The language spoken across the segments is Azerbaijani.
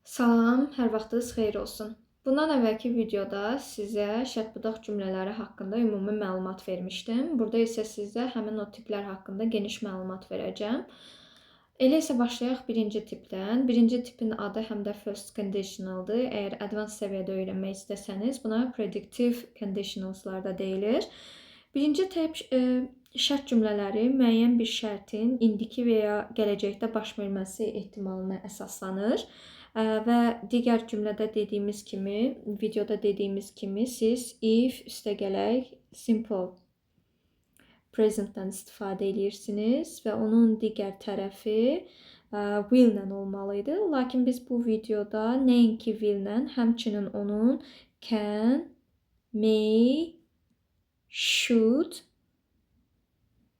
Salam, hər vaxtınız xeyir olsun. Bundan əvvəlki videoda sizə şərt-budaq cümlələri haqqında ümumi məlumat vermişdim. Burada isə sizə həmin o tiplər haqqında geniş məlumat verəcəm. Elə isə başlayaq birinci tipdən. Birinci tipin adı həm də first conditionaldır. Əgər advanced səviyyədə öyrənmək istəsəniz, buna predictive conditionalslar da deyilir. Birinci tip şərt cümlələri müəyyən bir şərtin indiki və ya gələcəkdə baş verməsi ehtimalına əsaslanır. Və digər cümlədə dediyimiz kimi, videoda dediyimiz kimi siz if üstəgələk simple presentdən istifadə edirsiniz və onun digər tərəfi will ilə olmalıydı. Lakin biz bu videoda nəinki will ilə, həmçinin onun can, may, should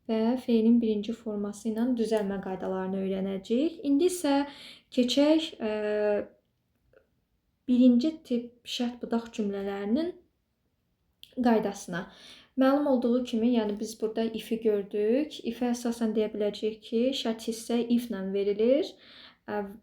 və feilin birinci forması ilə düzəlmə qaydalarını öyrənəcəyik. İndi isə keçək birinci tip şərt-budaq cümlələrinin qaydasına. Məlum olduğu kimi, yəni biz burada if-i gördük. If-ə əsasən deyə biləcəyik ki, şərt hissə if ilə verilir.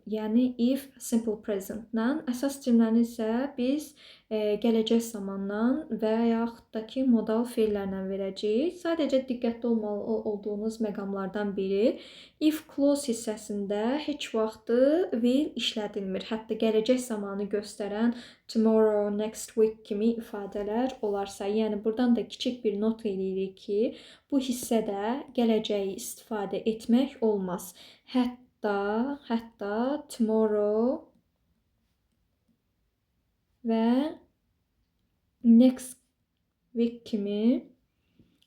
Yəni if simple present-la. Əsas cümləni isə biz gələcək zamanla və yaxud da ki, modal feillərlə verəcəyik. Sadəcə diqqətli olmalı olduğunuz məqamlardan biri, if clause hissəsində heç vaxt will işlədilmir. Hətta gələcək zamanı göstərən tomorrow, next week kimi ifadələr olarsa, yəni buradan da kiçik bir not eləyirik ki, bu hissədə gələcəyi istifadə etmək olmaz. Hətta tomorrow və next week kimi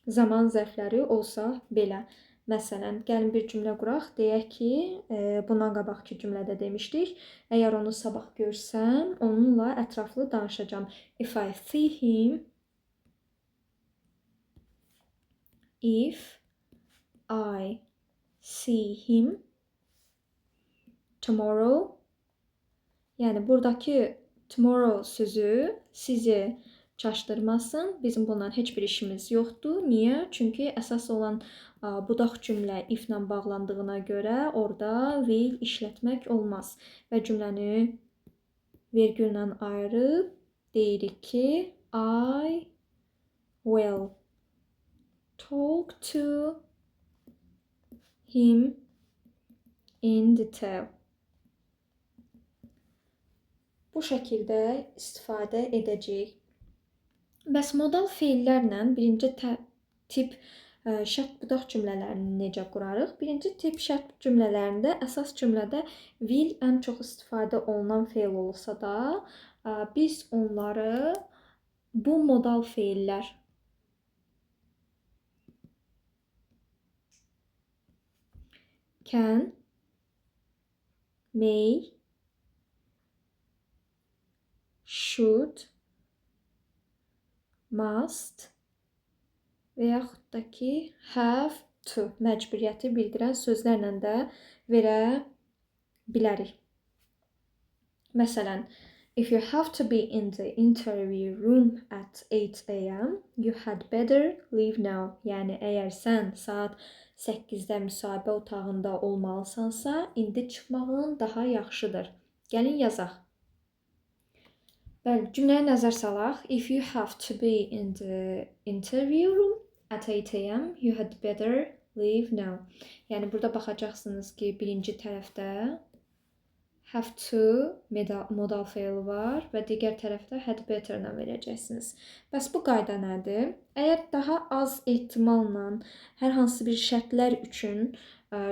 zaman zərfləri olsa belə. Məsələn, gəlin bir cümlə quraq. Deyək ki, bundan qabaqki cümlədə demişdik. Əgər onu sabah görsəm, onunla ətraflı danışacağam. If I see him, tomorrow. Yəni buradakı tomorrow sözü sizi çaşdırmasın. Bizim bundan heç bir işimiz yoxdur. Niyə? Çünki əsas olan budaq cümlə if-lə bağlandığına görə orada will işlətmək olmaz. Və cümləni vergüllə ayırıb deyirik ki, I will talk to him in detail. Bu şəkildə istifadə edəcəyik. Bəs modal feillərlə birinci tip şərt-budaq cümlələrini necə qurarıq? Birinci tip şərt cümlələrində əsas cümlədə will ən çox istifadə olunan feil olsa da, biz onları bu modal feillər can, may, should, must və yaxud da ki, have to məcburiyyəti bildirən sözlərlə də verə bilərik. Məsələn, if you have to be in the interview room at 8 a.m., you had better leave now. Yəni, əgər sən saat 8-də müsahibə otağında olmalısansa, indi çıxmağın daha yaxşıdır. Gəlin yazaq. Bəli, cümləyə nəzər salaq. If you have to be in the interview room at 8 a.m., you had better leave now. Yəni, burada baxacaqsınız ki, birinci tərəfdə have to modal feil var və digər tərəfdə had better ilə verəcəksiniz. Bəs bu qayda nədir? Əgər daha az ehtimalla hər hansı bir şərtlər üçün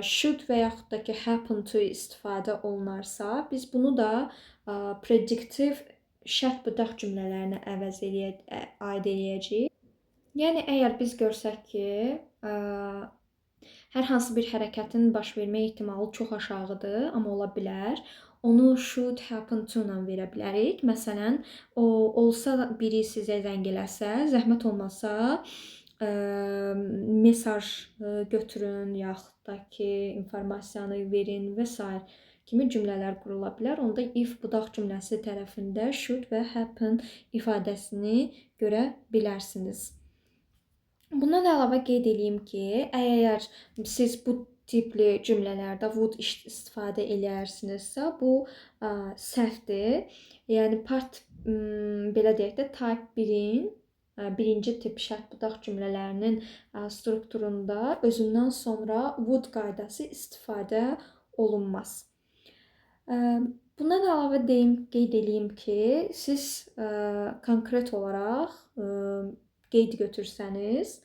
should və yaxud da ki, happen to istifadə olunarsa, biz bunu da predictive şərt-budaq cümlələrinə aid eləyəcəyik. Yəni, əgər biz görsək ki, hər hansı bir hərəkətin baş vermə ehtimalı çox aşağıdır, amma ola bilər, onu should happen to ilə verə bilərik. Məsələn, olsa biri sizə zəng eləsə, zəhmət olmasa mesaj götürün, yaxud da ki, informasiyanı verin və s. kimi cümlələr qurula bilər. Onda if budaq cümləsi tərəfində should və happen ifadəsini görə bilərsiniz. Bundan əlavə qeyd edeyim ki, əgər siz bu tipli cümlələrdə would istifadə edərsinizsə, bu səhvdir. Yəni belə deyək də, type 1-in birinci tip şərt budaq cümlələrinin strukturunda özündən sonra would qaydası istifadə olunmaz. Bundan əlavə qeyd edeyim ki, siz konkret olaraq qeyd götürsəniz,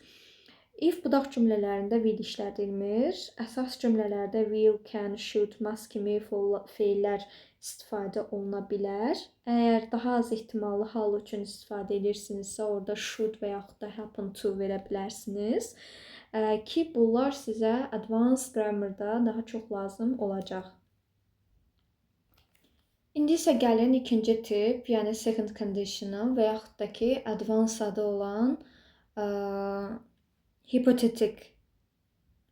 if budaq cümlələrində will işlədilmir, əsas cümlələrdə will, can, should, must kimi feillər istifadə oluna bilər. Əgər daha az ehtimallı hal üçün istifadə edirsinizsə, orada should və yaxud da happen to verə bilərsiniz ki, bunlar sizə advanced grammarda daha çox lazım olacaq. İndi isə gəlin ikinci tip, yəni second conditional və yaxud da ki, advanced adı olan hipotetik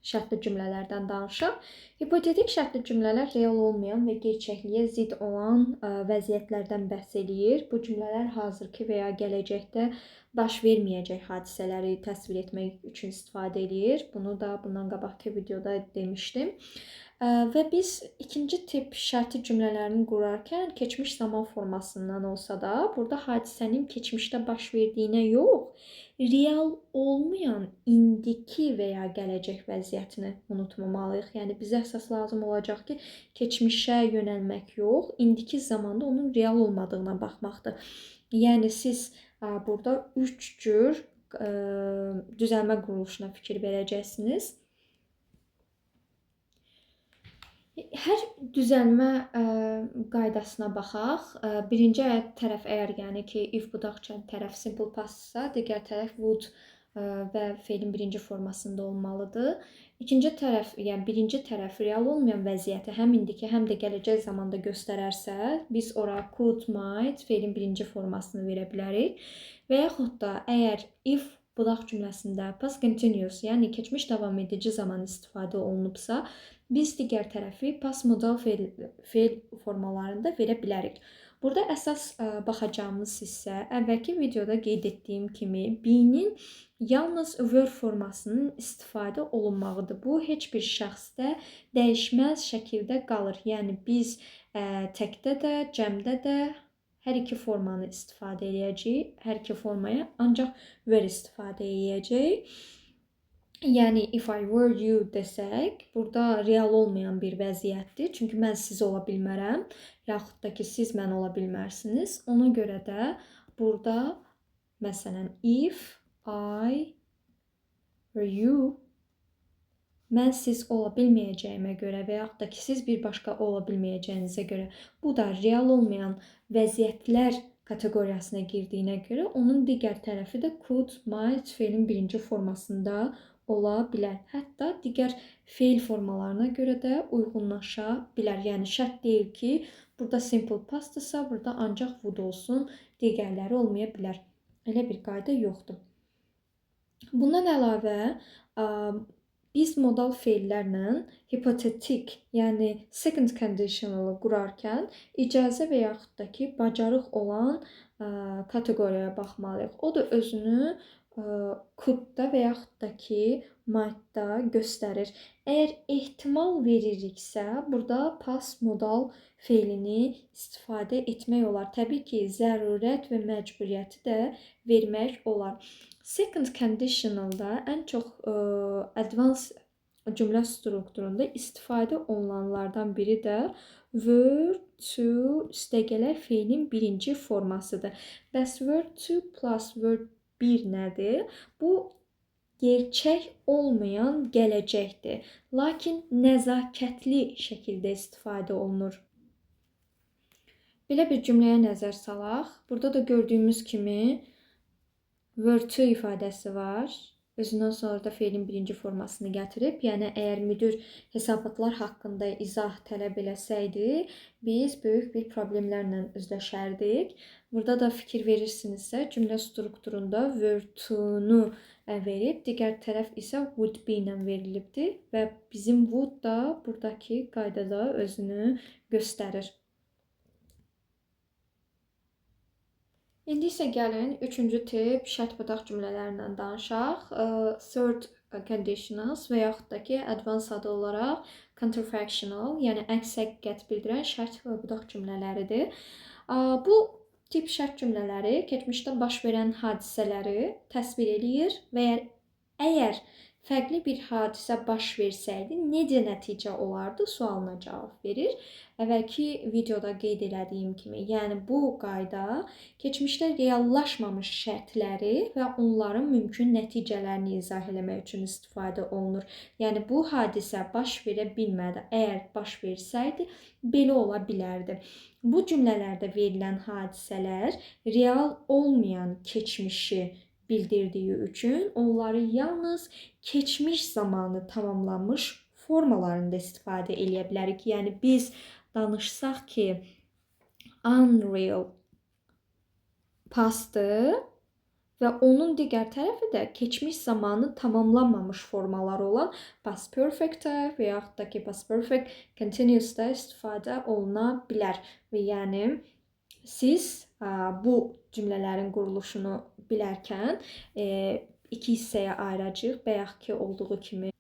şərtli cümlələrdən danışaq. Hipotetik şərtli cümlələr real olmayan və gerçəkliyə zidd olan vəziyyətlərdən bəhs eləyir. Bu cümlələr hazırki və ya gələcəkdə baş verməyəcək hadisələri təsvir etmək üçün istifadə edir. Bunu da bundan qabaqki videoda demişdim. Və biz ikinci tip şərti cümlələrini qurarkən keçmiş zaman formasından olsa da, burada hadisənin keçmişdə baş verdiyinə yox, real olmayan indiki və ya gələcək vəziyyətini unutmamalıyıq. Yəni bizə əsas lazım olacaq ki, keçmişə yönəlmək yox, indiki zamanda onun real olmadığına baxmaqdır. Yəni siz burada 3 cür düzəlmə quruluşuna fikir verəcəksiniz. Hər düzəlmə qaydasına baxaq. Birinci tərəf əgər yəni ki, if budaq tərəf simple pastsa, digər tərəf would və feilin birinci formasında olmalıdır. İkinci tərəf, yəni birinci tərəf real olmayan vəziyyəti həm indiki, həm də gələcək zamanda göstərərsə, biz ora could, might feilin birinci formasını verə bilərik. Və yaxud da əgər if budaq cümləsində past continuous, yəni keçmiş davam edici zaman istifadə olunubsa, biz digər tərəfi past modal feil formalarında verə bilərik. Burada əsas baxacağımız hissə əvvəlki videoda qeyd etdiyim kimi be-nin yalnız verb formasının istifadə olunmağıdır. Bu heç bir şəxsdə dəyişməz şəkildə qalır. Yəni biz təkdə də, cəmdə də hər iki formanı istifadə edəcəyik. Hər iki formaya ancaq were istifadə edəcəyik. Yəni if I were you desək, burada real olmayan bir vəziyyətdir. Çünki mən siz ola bilmərəm, yaxud da ki, siz mən ola bilmərsiniz. Ona görə də burada məsələn if I were you, mən siz ola bilməyəcəyimə görə və yaxud da ki, siz bir başqa ola bilməyəcəyinizə görə, bu da real olmayan vəziyyətlər kateqoriyasına girdiyinə görə onun digər tərəfi də could, might feilin birinci formasında ola bilər. Hətta digər feil formalarına görə də uyğunlaşa bilər. Yəni şərt deyil ki, burada simple pastdırsa, burada ancaq would olsun, digərləri olmaya bilər. Elə bir qayda yoxdur. Bundan əlavə, biz modal feillərlə hipotetik, yəni second conditionalı qurarkən icazə və yaxud da ki, bacarıq olan kateqoriyaya baxmalıyıq. O da özünü could-da və yaxud da ki, might-da göstərir. Əgər ehtimal veririksə, burada past modal feilini istifadə etmək olar. Təbii ki, zərurət və məcburiyyəti də vermək olar. Second conditionalda ən çox advanced cümlə strukturunda istifadə olunanlardan biri də were to üstəgələr feilin birinci formasıdır. Bəs were to plus were 1 nədir? Bu gerçək olmayan gələcəkdir. Lakin nəzakətli şəkildə istifadə olunur. Belə bir cümləyə nəzər salaq. Burada da gördüyümüz kimi were to ifadəsi var. Özündən sonra da feilin birinci formasını gətirib. Yəni, əgər müdir hesabatlar haqqında izah tələb eləsəydi, biz böyük bir problemlərlə üzləşərdik. Burada da fikir verirsinizsə, cümlə strukturunda were to-nu verib, digər tərəf isə would be ilə verilibdir və bizim would da buradakı qaydada özünü göstərir. İndi isə gəlin üçüncü tip şərt budaq cümlələrindən danışaq. Third conditionals və yaxud da ki, advanced adı olaraq counterfactual, yəni əks həqiqət bildirən şərt və budaq cümlələridir. Bu tip şərt cümlələri keçmişdə baş verən hadisələri təsvir eləyir və əgər fərqli bir hadisə baş versəydi, necə nəticə olardı sualına cavab verir. Əvvəlki videoda qeyd elədiyim kimi, yəni bu qayda keçmişdə reallaşmamış şərtləri və onların mümkün nəticələrini izah eləmək üçün istifadə olunur. Yəni bu hadisə baş verə bilmədi. Əgər baş versəydi, belə ola bilərdi. Bu cümlələrdə verilən hadisələr real olmayan keçmişi bildirdiyi üçün onları yalnız keçmiş zamanı tamamlanmış formalarında istifadə eləyə bilərik. Yəni biz danışsaq ki, unreal pastdır və onun digər tərəfi də keçmiş zamanı tamamlanmamış formalar olan past perfect'da və yaxud da ki, past perfect continuous'da istifadə oluna bilər. Və yəni siz bu cümlələrin quruluşunu bilərkən iki hissəyə ayıracağıq, bayaq ki olduğu kimi.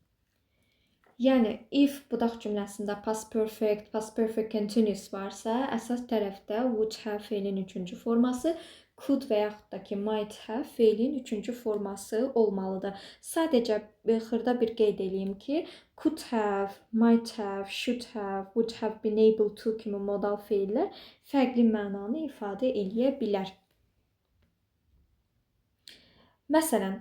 Yəni if budaq cümləsində past perfect continuous varsa, əsas tərəfdə would have feilin üçüncü forması, could və yaxud da ki might have feilin üçüncü forması olmalıdır. Sadəcə xırda bir qeyd edeyim ki, could have, might have, should have, would have been able to kimi modal feillər fərqli mənanı ifadə eləyə bilər. Məsələn,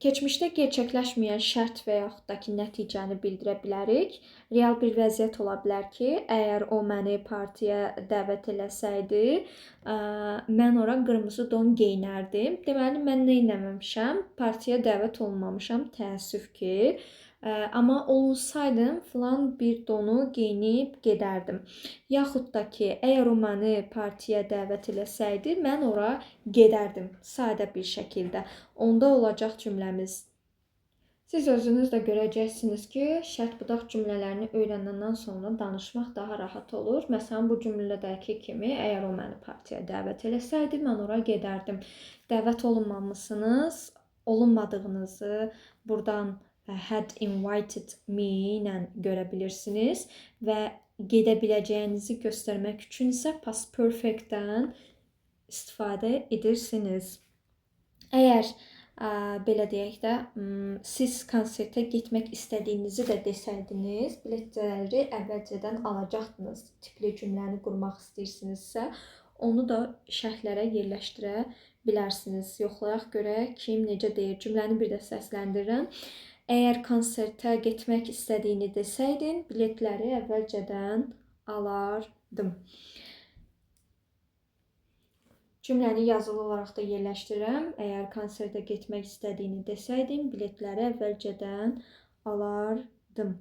keçmişdə gerçəkləşməyən şərt və yaxud da ki, nəticəni bildirə bilərik. Real bir vəziyyət ola bilər ki, əgər o məni partiyaya dəvət eləsəydi, mən ora qırmızı don geyinərdim. Deməli, mən nə etməmişəm? Partiyaya dəvət olunmamışam, təəssüf ki. Amma olunsaydım, filan bir donu geyinib gedərdim. Yaxud da ki, əgər o məni partiyaya dəvət eləsəydi, mən ora gedərdim, sadə bir şəkildə. Onda olacaq cümləmiz. Siz özünüz də görəcəksiniz ki, şərt budaq cümlələrini öyrənəndən sonra danışmaq daha rahat olur. Məsələn, bu cümlədəki kimi, əgər o məni partiyaya dəvət eləsəydi, mən ora gedərdim. Dəvət olunmamışsınız, olunmadığınızı buradan had invited me ilə görə bilirsiniz və gedə biləcəyinizi göstərmək üçün isə past perfect-dən istifadə edirsiniz. Əgər belə deyək də, siz konsertə getmək istədiyinizi də desəydiniz, biletləri əvvəlcədən alacaqdınız. Tipli cümləni qurmaq istəyirsinizsə, onu da şərhlərə yerləşdirə bilərsiniz. Yoxlayaq görək kim necə deyir. Cümləni bir də səsləndirirəm. Əgər konsertə getmək istədiyini desəydin, biletləri əvvəlcədən alardım. Cümləni yazılı olaraq da yerləşdirirəm. Əgər konsertə getmək istədiyini desəydin, biletləri əvvəlcədən alardım.